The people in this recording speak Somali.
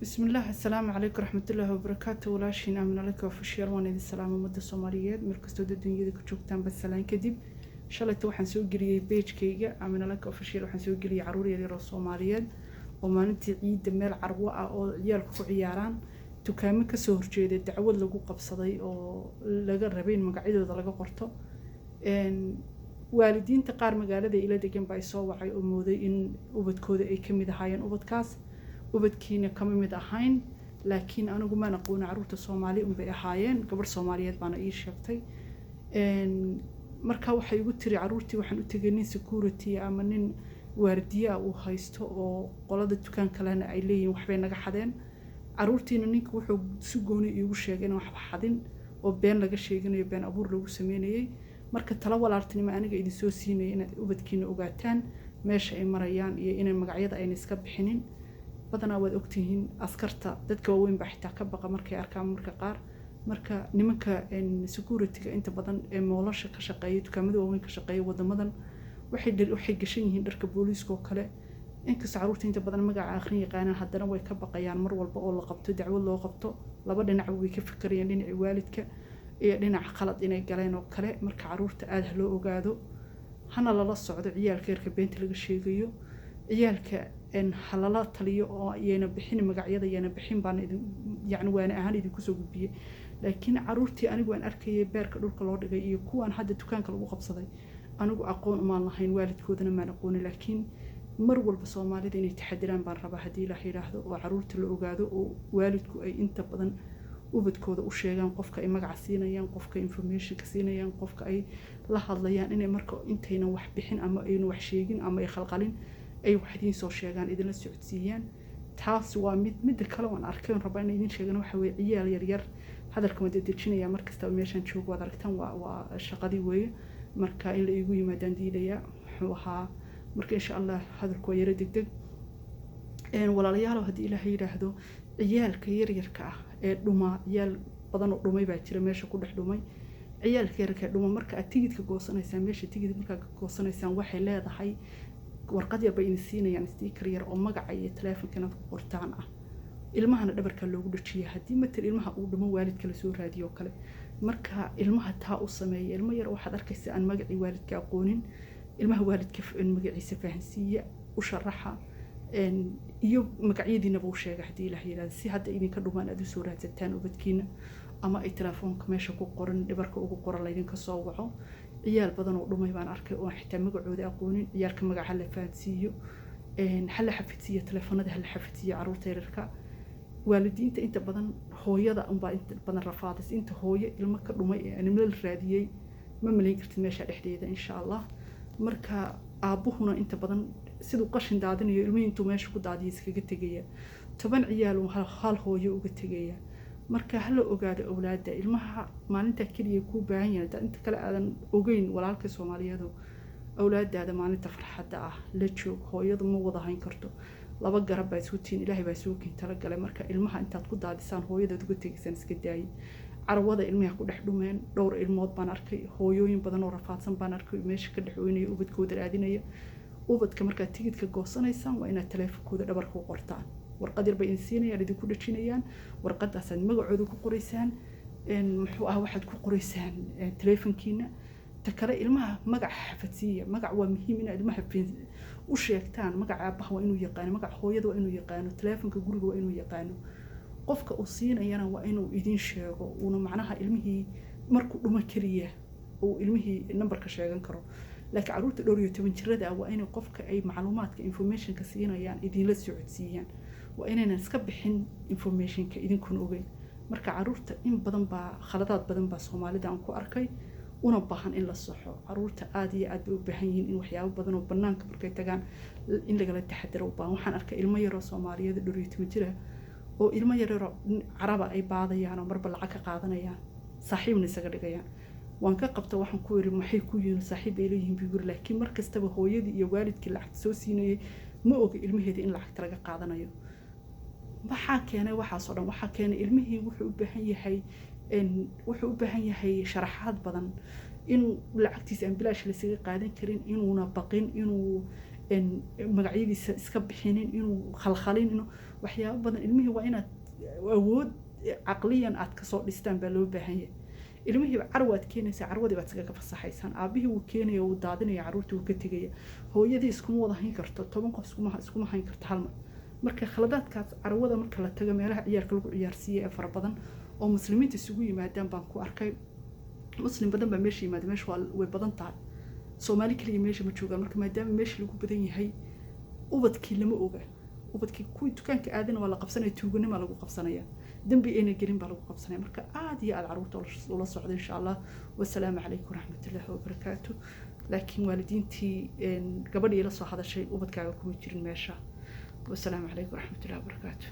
بسم الله السلام عليكم ورحمة الله وبركاته ولاشين آمن عليكم وفشيال وان إذا السلام ومدى الصوماليات مركز تودة الدنيا ذي كتشوكتان بس سلام كدب شالت وحن سوق لي بيج كيجا آمن عليكم وفشيال وحن سوق لي عروري ذي الصوماليات وما ننتي عيد مال عروة أو عيال عياران تكامل كسور جيد الدعوة لقو قبصدي أو لقى الربين مقعدة لقى قرطة إن والدين تقار مقالة إلى دقن بايسو وعي أمودي إن وبدكودة أي كميدة هايان وبدكاس ubadkiina kama mid ahayn laakiin anigu ma aqoon caruurta Soomaali un bay ahaayeen gabar Soomaaliyeed baan ii sheegtay marka waxay igu tiri caruurtii waxaan u tagay nin security ama nin waardiya uu haysto oo qolada dukaan kalena ay leeyihiin waxbay naga xadeen caruurtiina ninka wuxuu si gooni iigu sheegay in waxba xadin oo been laga sheeganayo been abuur lagu sameeyay marka tala walaaltinimo aniga idin soo siinay inaad ubadkiina ogaataan meesha ay marayaan iyo inay magacyada ay iska bixinin badana waad ogtihiin askarta dadka waaweyn baa xitaa ka baqa markay arkaan marka qaar marka nimanka security-ga inta badan ee moolasha ka shaqeeya dukaamada waaweyn ka shaqeeya wadamadan waxay gashan yihiin dharka booliiska oo kale inkastoo caruurta inta badan magaca akhrin yaqaanaan haddana way ka baqayaan mar walba oo la qabto dacwad loo qabto laba dhinac way ka fikirayaan dhinaca waalidka iyo dhinaca qalad inay galeen oo kale marka caruurta aad loo ogaado hana lala socdo ciyaalka yarka beenta laga sheegayo ciyaalka halala taliyo oo ayna bixin magacyada ayna bixin baan yani waan ahaan idin ku soo gudbiyay laakiin caruurtii anigu aan arkayay beerka dhulka loo dhigay iyo kuwan hadda dukaanka lagu qabsaday anigu aqoon uma lahayn waalidkoodana ma aqoon laakiin mar walba Soomaalida inay taxadiraan baan rabaa hadii Ilaahay yiraahdo oo caruurta la ogaado oo waalidku ay inta badan ubadkooda u sheegaan qofka ay magac siinayaan qofka information ka siinayaan qofka ay la hadlayaan inay marka intayna wax bixin ama ayna wax sheegin ama ay khalqalin ay waxdiin soo sheegaan idin la socodsiiyaan taas waa mid kale oo aan arkay rabaa in idin sheegano waxa weey ciyaal yar hadalka ma dadajinaya markasta meeshan joogo wad aragtan waa shaqadii weeye marka in la igu yimaadaan diidaya wuxuu ahaa marka insha Allah hadalku waa yara degdeg walaalayaal hadii Ilaahay yiraahdo ciyaalka yarka ah ee dhuma ciyaal badan oo dhumay baa jira meesha ku dhex dhumay ciyaalka yarka dhuma marka aad tigidhka goosanaysaa meesha tigidh marka goosanaysaa waxay leedahay warqad yar bay siinayaan sticker yar oo magaca iyo telefonkana ku qortaan ah ilmahana dhabarka loogu dhajiyo hadii matal ilmaha uu dhimo waalidka la soo raadiyo kale marka ilmaha taa u sameeyay ilmo yar waxaad arkaysaa aan magaci waalidka aqoonin ilmaha waalidka magaciisa fahansiiya u sharaxa iyo magacyadiina buu sheegay hadii Ilaahay yiraahdo si hadda idinka dhumaan aad u soo raadsataan ubadkiina ama ay telefoonka meesha ku qoran dhabarka ugu qoran la idinka soo waco ciyaal badan oo dhumay baan arkay oo xitaa magacooda aqoonin ciyaalka magaca la fahansiiyo hal xafidsiyo telefoonada hal xafidsiyo caruurta yarka waalidiinta inta badan hooyada unbaa inta badan rafaadis inta hooyo ilmo ka dhumay ee animal raadiyay ma malayn kartid meesha dhexdeeda insha Allah marka aabuhuna inta badan sidoo qashin daadinayo ilmihiin intuu meesha ku daadiyo iskaga tagaya 10 ciyaal oo hal hooyo uga tagaya marka hal ogaado awlaada ilmaha maalinta kaliya ku baahan yahay inta kale aadan ogeyn walaalka Soomaaliyeed awlaadaada maalinta farxadda ah la joog hooyadu ma wada hayn karto laba garab baa isku tiin Ilaahay baa soo keen tala galay marka ilmaha intaad ku daadisaan hooyada uga tagaysan iska daayay carwada ilmaha ku dhex dhumeen dhowr ilmood baan arkay hooyooyin badan oo rafaadsan baan arkay meesha ka dhaxweynay ubadkooda raadinaya ubadka marka tigidhka goosanaysan waa inaad telefonkooda dhabarka ku qortaan warqad yar bay insiinayaan idinku dhajinayaan warqadaas aad magacooda ku qoraysaan muxuu ah waxaad ku qoraysaan telefonkiina ta kale ilmaha magac xafadsiya magac waa muhiim in ilmaha u sheegtaan magaca aabaha waa inuu yaqaan magaca hooyada waa inuu yaqaan telefonka guriga waa inuu yaqaan qofka uu siinayana waa inuu idin sheego una macnaha ilmihii markuu dhuma kaliya oo ilmihii numberka sheegan karo laakiin caruurta dhowr iyo 10 jirada waa in qofka ay macluumaadka information ka siinayaan idin la socodsiiyaan waa inaynan iska bixin information ka idin kun ogeyn marka caruurta in badan baa khaladaad badan baa Soomaalida aan ku arkay una baahan in la saxo caruurta aad iyo aad u baahan yihiin in waxyaabo badan oo banaanka markay tagaan in laga taxadaro baan waxaan arkay ilmo yar oo Soomaaliyeed dhowr iyo 10 jira oo ilmo yar oo caraba ay baadayaan oo marba lacag ka qaadanayaan saaxiibna isaga dhigayaan waan ka qabta waxaan ku yiri maxay ku yihiin saaxiib ay leeyihiin bigur laakiin markastaba hooyadii iyo waalidkii lacag soo siinayay ma oga ilmaheeda in lacag laga qaadanayo waxa keenay waxa soo dhan waxa keenay ilmihii wuxuu u baahan yahay sharaxaad badan in lacagtiisa aan bilaash la isaga qaadan karin inuuna baqin inuu magacyadiisa iska bixinin inuu khalkhalin inuu waxyaabo badan ilmihii waa inaad awood caqliyan aad kasoo dhistaan baa loo baahan yahay ilmihii carwaad keenaysaa carwadii baad iskaga fasaxaysaan aabihii wuu keenaya wuu daadinaya carruurtii wuu ka tegaya hooyadii iskuma wada hayn karto 10 qof iskuma hayn karto hal mar marka khaladaadkaas carwada marka la tago meelaha ciyaarka lagu ciyaarsiiyay ee fara badan oo muslimiinta isugu yimaadaan baan ku arkay muslim badan baa meesha yimaada meesha way badan tahay Soomaali kaliya meesha ma joogaan marka maadaama meesha lagu badan yahay ubadkii lama oga ubadkii kuwii dukaanka aadana waa la qabsanaya tuuganima lagu qabsanaya dambi ayna gelin baa lagu qabsanaya marka aad iyo aad carruurta ula socdo insha Allah wassalaamu calaykum waraxmatullaahi wabarakaatuh laakiin waalidiintii gabadhii la soo hadashay ubadkaaga kuma jirin meesha والسلام عليكم ورحمة الله وبركاته.